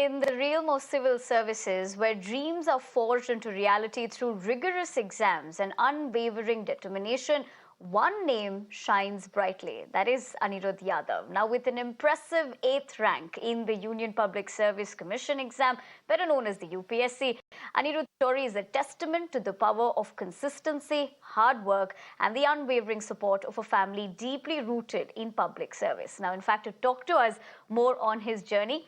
in the realm of civil services, where dreams are forged into reality through rigorous exams and unwavering determination, one name shines brightly. That is Aniruddh Yadav. Now, with an impressive 8th rank in the Union Public Service Commission exam, better known as the UPSC, Aniruddh's story is a testament to the power of consistency, hard work, and the unwavering support of a family deeply rooted in public service. Now, in fact, to talk to us more on his journey,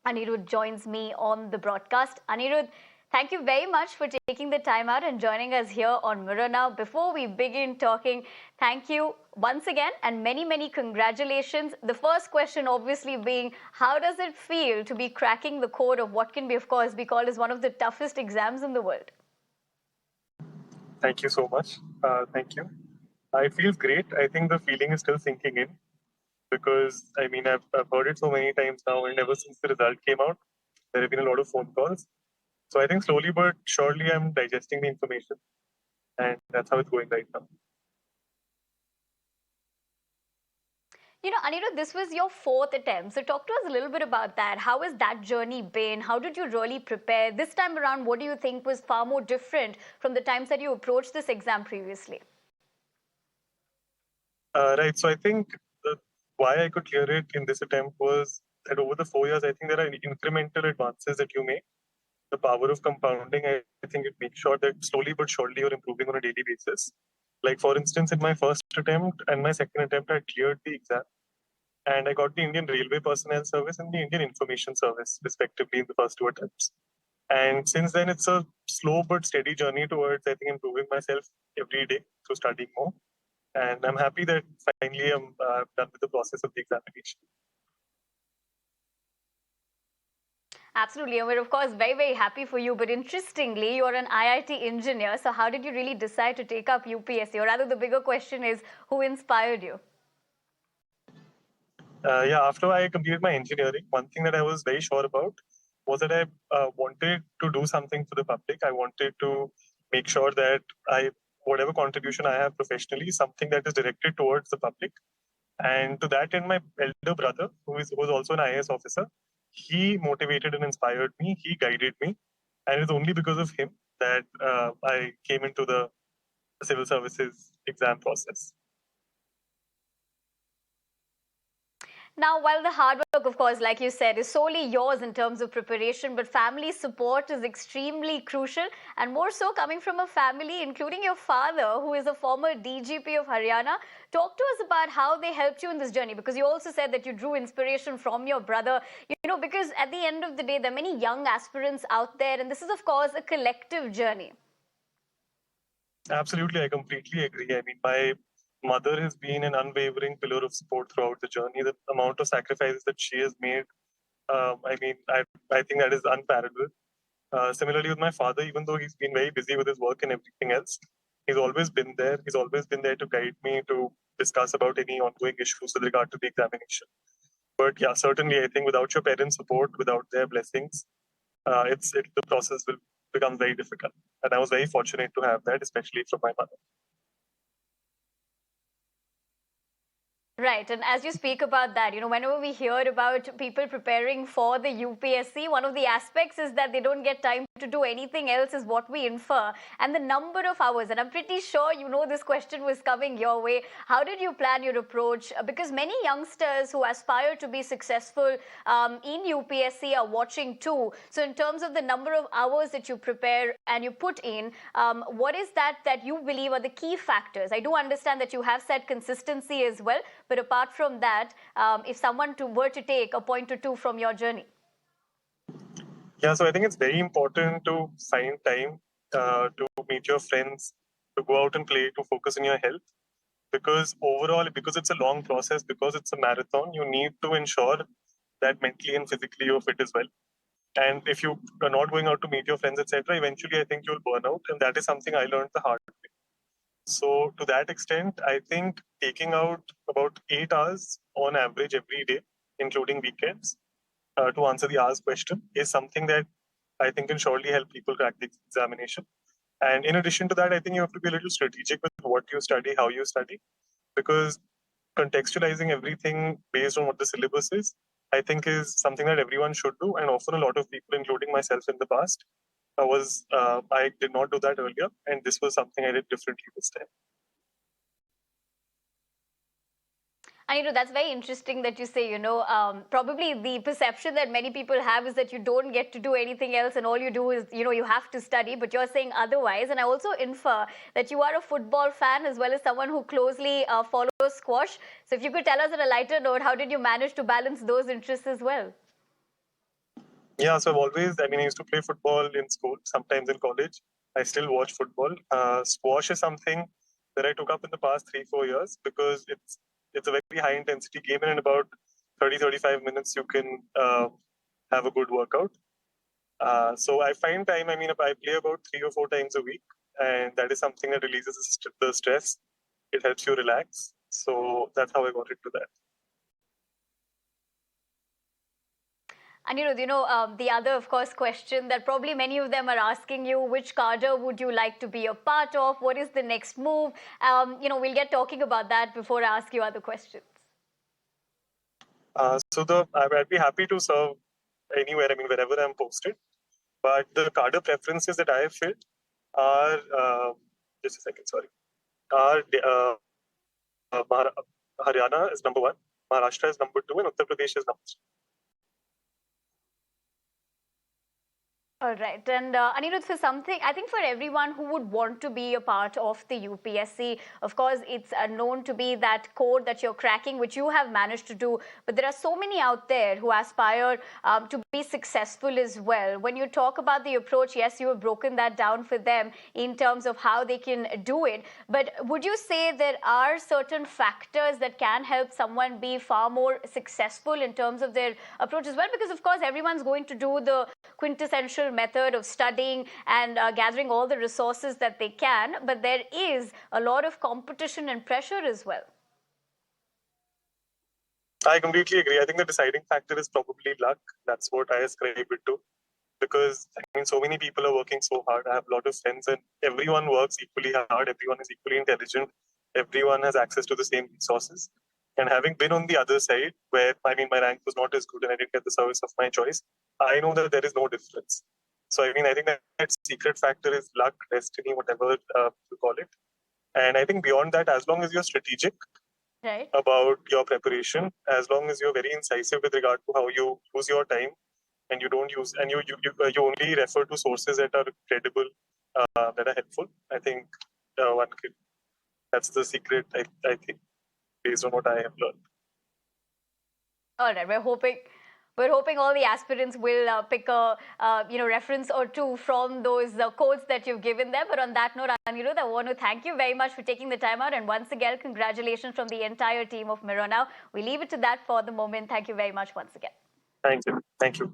Aniruddh joins me on the broadcast. Aniruddh, thank you very much for taking the time out and joining us here on Mirror. Now, before we begin talking, thank you once again and many, many congratulations. The first question obviously being, how does it feel to be cracking the code of what can be, of course, be called as one of the toughest exams in the world? Thank you so much. Thank you. It feels great. I think the feeling is still sinking in because, I've heard it so many times now, and ever since the result came out, there have been a lot of phone calls. So I think slowly but surely I'm digesting the information, and that's how it's going right now. You know, Aniruddh, this was your 4th attempt. So talk to us a little bit about that. How has that journey been? How did you really prepare? This time around, what do you think was far more different from the times that you approached this exam previously? Right. So I think why I could clear it in this attempt was that over the 4 years, I think there are incremental advances that you make. The power of compounding, I think it makes sure that slowly but surely you're improving on a daily basis. Like, for instance, in my first attempt and my second attempt, I cleared the exam. And I got the Indian Railway Personnel Service and the Indian Information Service, respectively, in the first 2 attempts. And since then, it's a slow but steady journey towards, I think, improving myself every day through studying more. And I'm happy that finally I'm done with the process of the examination. Absolutely, and we're of course very, very happy for you. But interestingly, you're an IIT engineer. So how did you really decide to take up UPSC? Or rather, the bigger question is, who inspired you? After I completed my engineering, one thing that I was very sure about was that I wanted to do something for the public. I wanted to make sure that whatever contribution I have professionally, something that is directed towards the public. And to that end, my elder brother, who was also an IAS officer, he motivated and inspired me. He guided me. And it's only because of him that I came into the civil services exam process. Now, while the hard work, of course, like you said, is solely yours in terms of preparation, but family support is extremely crucial, and more so coming from a family, including your father, who is a former DGP of Haryana. Talk to us about how they helped you in this journey, because you also said that you drew inspiration from your brother, because at the end of the day, there are many young aspirants out there, and this is, of course, a collective journey. Absolutely, I completely agree. My mother has been an unwavering pillar of support throughout the journey. The amount of sacrifices that she has made, I think that is unparalleled. Similarly with my father, even though he's been very busy with his work and everything else, he's always been there. He's always been there to guide me, to discuss about any ongoing issues with regard to the examination. But yeah, certainly, I think without your parents' support, without their blessings, the process will become very difficult. And I was very fortunate to have that, especially from my mother. Right, and as you speak about that, whenever we hear about people preparing for the UPSC, one of the aspects is that they don't get time to do anything else, is what we infer. And the number of hours, and I'm pretty sure this question was coming your way. How did you plan your approach? Because many youngsters who aspire to be successful in UPSC are watching too. So in terms of the number of hours that you prepare and you put in, what is that you believe are the key factors? I do understand that you have said consistency as well, but apart from that, if someone were to take a point or two from your journey. Yeah, so I think it's very important to find time to meet your friends, to go out and play, to focus on your health. Because overall, because it's a long process, because it's a marathon, you need to ensure that mentally and physically you're fit as well. And if you are not going out to meet your friends, etc., eventually I think you'll burn out. And that is something I learned the hard way. So to that extent, I think taking out about 8 hours on average every day, including weekends, to answer the hours question, is something that I think can surely help people crack the examination. And in addition to that, I think you have to be a little strategic with what you study, how you study, because contextualizing everything based on what the syllabus is I think is something that everyone should do, and often a lot of people, including myself in the past, I did not do that earlier, and this was something I did differently this time. Aniruddh, that's very interesting that you say, probably the perception that many people have is that you don't get to do anything else and all you do is, you have to study, but you're saying otherwise. And I also infer that you are a football fan as well as someone who closely follows squash. So if you could tell us on a lighter note, how did you manage to balance those interests as well? Yeah, so I used to play football in school, sometimes in college. I still watch football. Squash is something that I took up in the past 3-4 years because it's a very high intensity game, and in about 30-35 minutes you can have a good workout. So I find time. I play about 3 or 4 times a week, and that is something that releases the stress. It helps you relax. So that's how I got into that. Aniruddh, the other, of course, question that probably many of them are asking you, which cadre would you like to be a part of? What is the next move? We'll get talking about that before I ask you other questions. I'd be happy to serve anywhere, wherever I'm posted. But the cadre preferences that I have filled are, just a second, sorry, are Haryana is number 1, Maharashtra is number 2, and Uttar Pradesh is number 3. All right. And Aniruddh, I think for everyone who would want to be a part of the UPSC, of course, it's known to be that code that you're cracking, which you have managed to do. But there are so many out there who aspire to be successful as well. When you talk about the approach, yes, you have broken that down for them in terms of how they can do it. But would you say there are certain factors that can help someone be far more successful in terms of their approach as well? Because, of course, everyone's going to do the quintessential method of studying and gathering all the resources that they can, but there is a lot of competition and pressure as well. I completely agree. I think the deciding factor is probably luck. That's what I ascribe it to. Because so many people are working so hard. I have a lot of friends, and everyone works equally hard. Everyone is equally intelligent. Everyone has access to the same resources. And having been on the other side, where my rank was not as good and I didn't get the service of my choice, I know that there is no difference. So I think that secret factor is luck, destiny, whatever you call it. And I think beyond that, as long as you're strategic about your preparation, as long as you're very incisive with regard to how you use your time, and you don't use, and you only refer to sources that are credible, that are helpful, I think that's the secret. I think, based on what I have learned. All right, we're hoping all the aspirants will pick a reference or two from those codes that you've given them. But on that note, Aniruddh, I want to thank you very much for taking the time out, and once again, congratulations from the entire team of Mirror Now. We leave it to that for the moment. Thank you very much once again. Thank you.